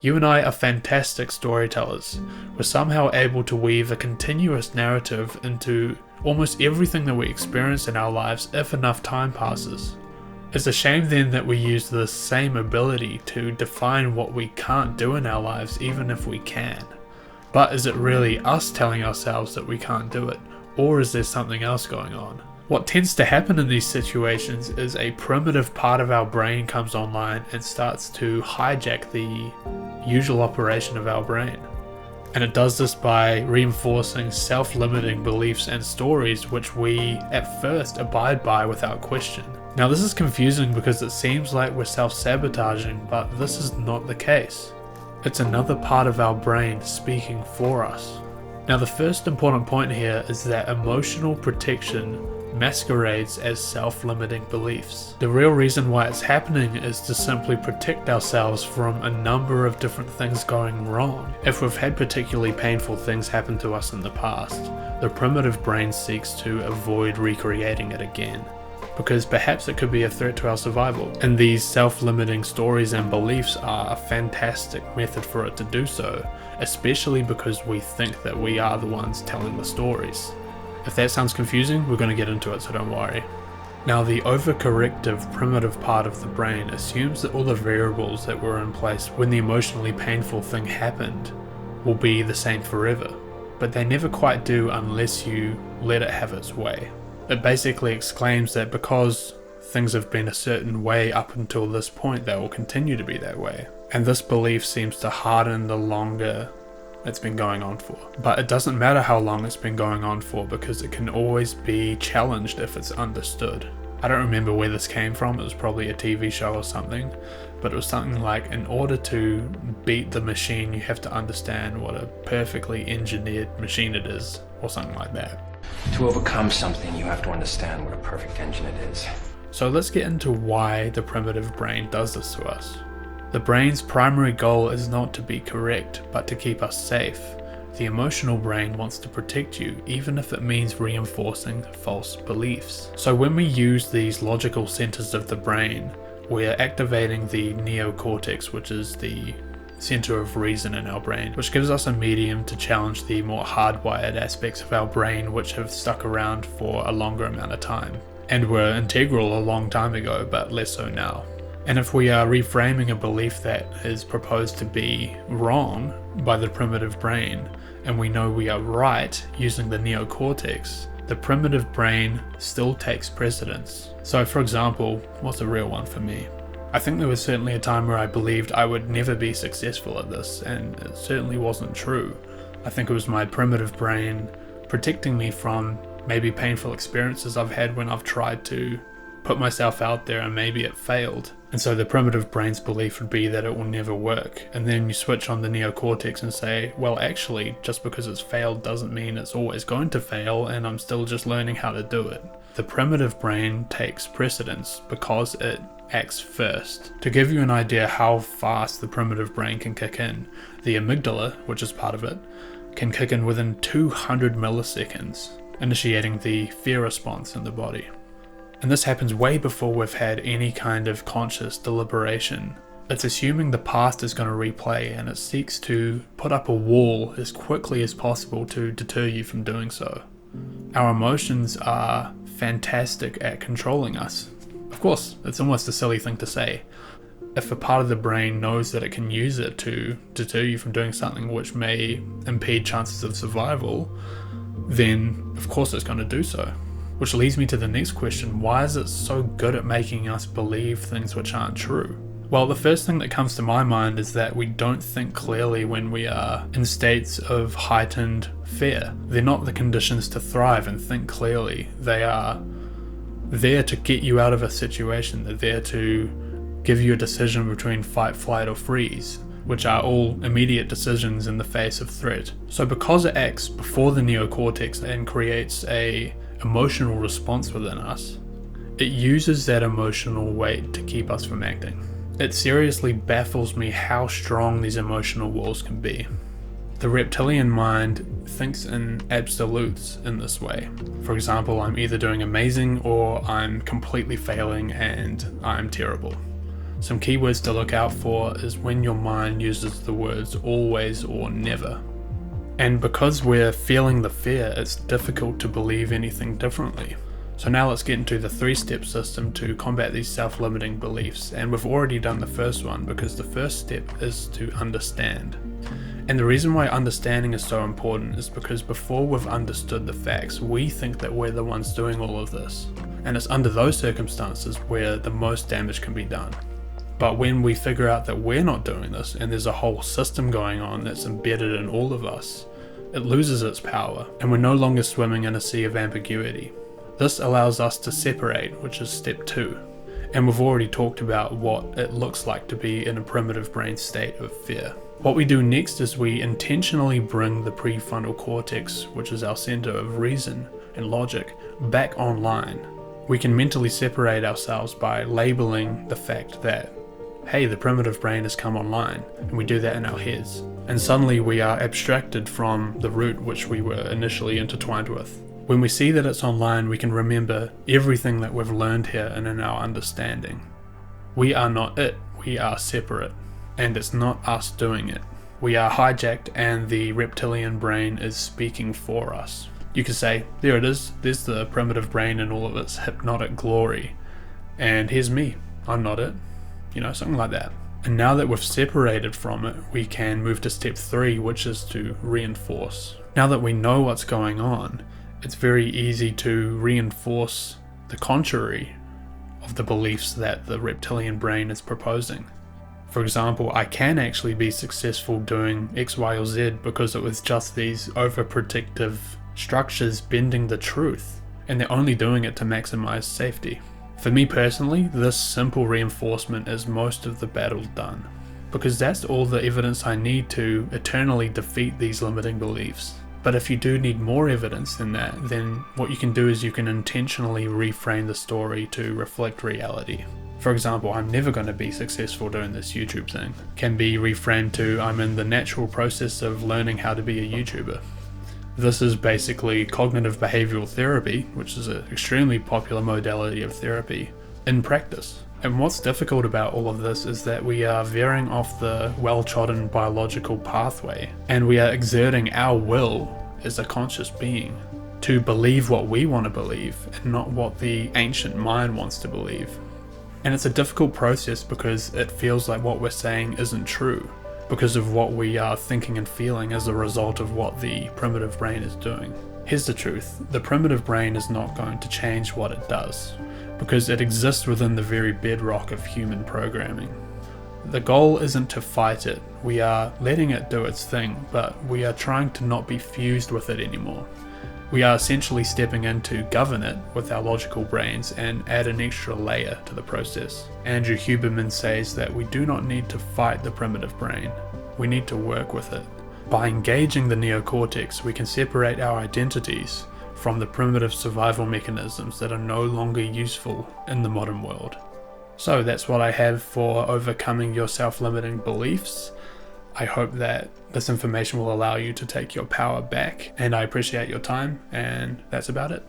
You and I are fantastic storytellers. We're somehow able to weave a continuous narrative into almost everything that we experience in our lives if enough time passes. It's a shame then that we use this same ability to define what we can't do in our lives even if we can. But is it really us telling ourselves that we can't do it, or is there something else going on? What tends to happen in these situations is a primitive part of our brain comes online and starts to hijack the usual operation of our brain. And it does this by reinforcing self-limiting beliefs and stories which we at first abide by without question. Now this is confusing because it seems like we're self-sabotaging, but this is not the case. It's another part of our brain speaking for us. Now the first important point here is that emotional protection masquerades as self-limiting beliefs. The real reason why it's happening is to simply protect ourselves from a number of different things going wrong. If we've had particularly painful things happen to us in the past, the primitive brain seeks to avoid recreating it again, because perhaps it could be a threat to our survival. And these self-limiting stories and beliefs are a fantastic method for it to do so, especially because we think that we are the ones telling the stories. If that sounds confusing, we're going to get into it, so don't worry. Now, the overcorrective primitive part of the brain assumes that all the variables that were in place when the emotionally painful thing happened will be the same forever, but they never quite do unless you let it have its way. It basically exclaims that because things have been a certain way up until this point, they will continue to be that way. And this belief seems to harden the longer it's been going on for. But it doesn't matter how long it's been going on for, because it can always be challenged if it's understood. I don't remember where this came from, it was probably a TV show or something, but it was something like, in order to beat the machine you have to understand what a perfectly engineered machine it is, or something like that. To overcome something, you have to understand what a perfect engine it is. So let's get into why the primitive brain does this to us. The brain's primary goal is not to be correct, but to keep us safe. The emotional brain wants to protect you, even if it means reinforcing false beliefs. So when we use these logical centers of the brain, we're activating the neocortex, which is the center of reason in our brain, which gives us a medium to challenge the more hardwired aspects of our brain which have stuck around for a longer amount of time, and were integral a long time ago, but less so now. And if we are reframing a belief that is proposed to be wrong by the primitive brain, and we know we are right using the neocortex, the primitive brain still takes precedence. So for example, what's a real one for me? I think there was certainly a time where I believed I would never be successful at this, and it certainly wasn't true. I think it was my primitive brain protecting me from maybe painful experiences I've had when I've tried to put myself out there and maybe it failed. And so the primitive brain's belief would be that it will never work. And then you switch on the neocortex and say, well, actually, just because it's failed doesn't mean it's always going to fail, and I'm still just learning how to do it. The primitive brain takes precedence because it acts first. To give you an idea how fast the primitive brain can kick in, the amygdala, which is part of it, can kick in within 200 milliseconds, initiating the fear response in the body. And this happens way before we've had any kind of conscious deliberation. It's assuming the past is going to replay, and it seeks to put up a wall as quickly as possible to deter you from doing so. Our emotions are fantastic at controlling us. Of course, it's almost a silly thing to say. If a part of the brain knows that it can use it to deter you from doing something which may impede chances of survival, then of course it's going to do so. Which leads me to the next question: why is it so good at making us believe things which aren't true? Well, the first thing that comes to my mind is that we don't think clearly when we are in states of heightened fear. They're not the conditions to thrive and think clearly. They are there to get you out of a situation. They're there to give you a decision between fight, flight, or freeze, which are all immediate decisions in the face of threat. So because it acts before the neocortex and creates a emotional response within us, it uses that emotional weight to keep us from acting. It seriously baffles me how strong these emotional walls can be. The reptilian mind thinks in absolutes in this way. For example, I'm either doing amazing or I'm completely failing and I'm terrible. Some keywords to look out for is when your mind uses the words always or never. And because we're feeling the fear, it's difficult to believe anything differently. So now let's get into the 3-step system to combat these self-limiting beliefs. And we've already done the first one because the first step is to understand. And the reason why understanding is so important is because before we've understood the facts, we think that we're the ones doing all of this. And it's under those circumstances where the most damage can be done. But when we figure out that we're not doing this and there's a whole system going on that's embedded in all of us, it loses its power and we're no longer swimming in a sea of ambiguity. This allows us to separate, which is step 2. And we've already talked about what it looks like to be in a primitive brain state of fear. What we do next is we intentionally bring the prefrontal cortex, which is our center of reason and logic, back online. We can mentally separate ourselves by labeling the fact that, hey, the primitive brain has come online, and we do that in our heads. And suddenly we are abstracted from the root which we were initially intertwined with. When we see that it's online, we can remember everything that we've learned here and in our understanding. We are not it, we are separate, and it's not us doing it. We are hijacked and the reptilian brain is speaking for us. You could say, there it is, there's the primitive brain in all of its hypnotic glory, and here's me, I'm not it. Something like that. And now that we've separated from it, we can move to step 3, which is to reinforce. Now that we know what's going on, it's very easy to reinforce the contrary of the beliefs that the reptilian brain is proposing. For example, I can actually be successful doing X, Y, or Z because it was just these overprotective structures bending the truth, and they're only doing it to maximize safety. For me personally, this simple reinforcement is most of the battle done, because that's all the evidence I need to eternally defeat these limiting beliefs. But if you do need more evidence than that, then what you can do is you can intentionally reframe the story to reflect reality. For example, I'm never going to be successful doing this YouTube thing can be reframed to I'm in the natural process of learning how to be a YouTuber. This is basically cognitive behavioral therapy, which is an extremely popular modality of therapy, in practice. And what's difficult about all of this is that we are veering off the well-trodden biological pathway, and we are exerting our will as a conscious being to believe what we want to believe and not what the ancient mind wants to believe. And it's a difficult process because it feels like what we're saying isn't true, because of what we are thinking and feeling as a result of what the primitive brain is doing. Here's the truth, the primitive brain is not going to change what it does, because it exists within the very bedrock of human programming. The goal isn't to fight it, we are letting it do its thing, but we are trying to not be fused with it anymore. We are essentially stepping in to govern it with our logical brains and add an extra layer to the process. Andrew Huberman says that we do not need to fight the primitive brain, we need to work with it. By engaging the neocortex, we can separate our identities from the primitive survival mechanisms that are no longer useful in the modern world. So that's what I have for overcoming your self-limiting beliefs. I hope that this information will allow you to take your power back, and I appreciate your time, and that's about it.